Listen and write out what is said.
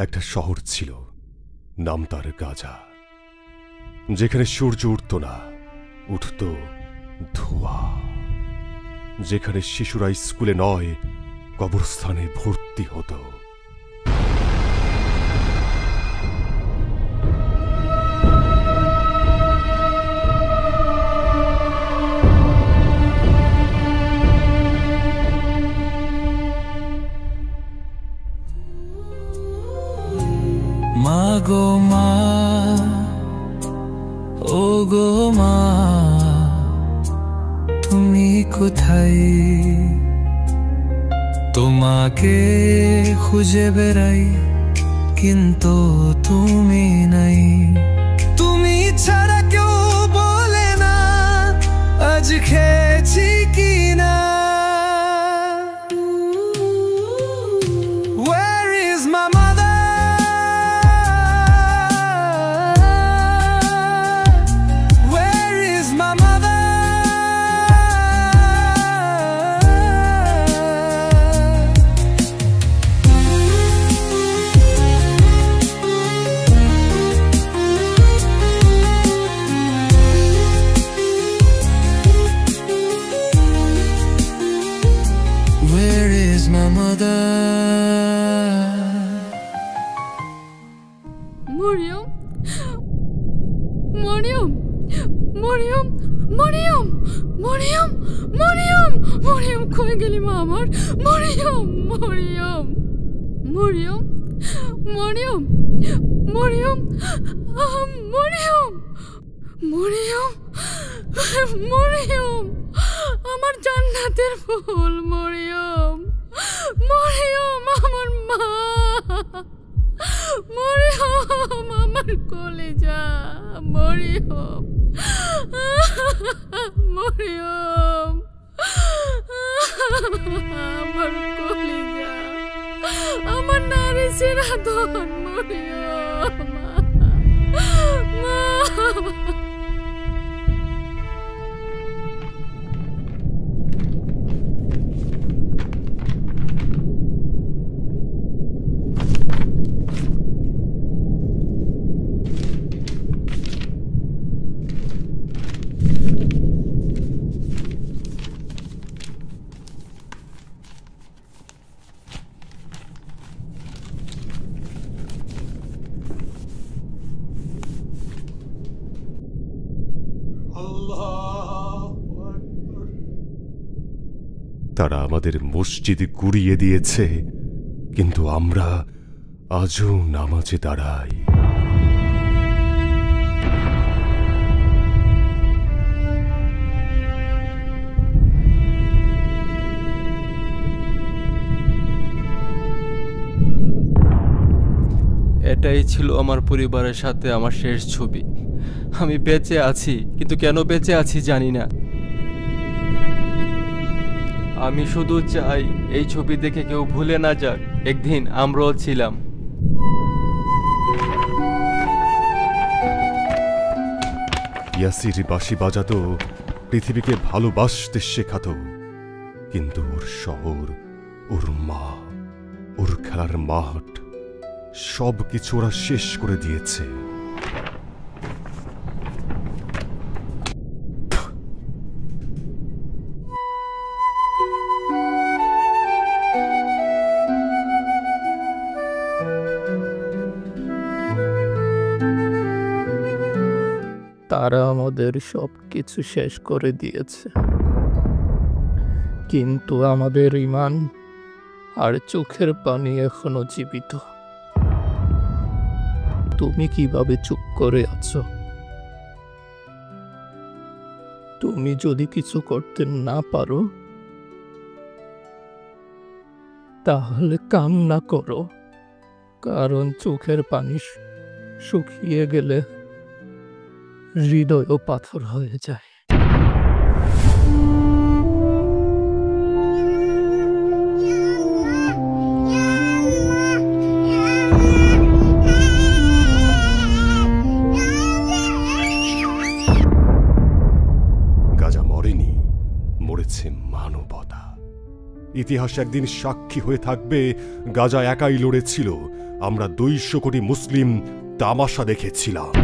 একটা শহর ছিল, নাম তার গাজা, যেখানে সূর্য উঠত না, উঠত ধোঁয়া, যেখানে শিশুরা স্কুলে নয় কবরস্থানে ভর্তি হতো। মা গো মা, ও গো মা, তুমি কোথায়? তোমাকে খুঁজে বেড়াই কিন্তু তুমি নাই। তুমি ছাড়া কেউ বলে না আজ খেয়েছি কি না। Where is my mother? Mariam, Mariam, Mariam, Mariam, Mariam, Mariam, Mariam, কই গেলি মা আমার? মরিয়ম, মরিয়ম, মরিয়ম, মরিয়ম, মরিয়ম, মরিয়ম, মরিয়ম, মরিয়ম, আমার জান্নাতের ফুল মরিয়ম, মরিয়ম, আমার মা, মরিয়ম, আমার কলিজা, মরিয়ম, মরিয়ম, আমার কলিজা, আমার নারী সিরাধন, মরিয়ম, মা। তারা আমাদের মসজিদ গুড়িয়ে দিয়েছে, কিন্তু আমরা আজও নামাজে দাঁড়াই। এটাই ছিল আমার পরিবারের সাথে আমার শেষ ছবি। আমি বেঁচে আছি, কিন্তু কেন বেঁচে আছি জানি না। আমি শুধু চাই এই ছবি দেখে কেউ ভুলে না যাক একদিন আমরাও ছিলাম। ইয়াসির বাঁশি বাজাতো, পৃথিবীকে ভালোবাসতে শেখাতো, কিন্তু ওর শহর, ওর মা, ওর খেলার মাঠ সব কিছু ওরা শেষ করে দিয়েছে। তারা আমাদের সব কিছু শেষ করে দিয়েছে, কিন্তু আমাদের ঈমান আর চোখের পানি এখনো জীবিত। তুমি কিভাবে চুপ করে আছো? তুমি যদি কিছু করতে না পারো তাহলে কান্না করো, কারণ চোখের পানি শুকিয়ে গেলে হৃদয়ও পাথর হয়ে যায়। গাজা মরেনি, মরেছে মানবতা। ইতিহাস একদিন সাক্ষী হয়ে থাকবে গাজা একাই লড়েছিল, আমরা 200 কোটি মুসলিম তামাশা দেখেছিলাম।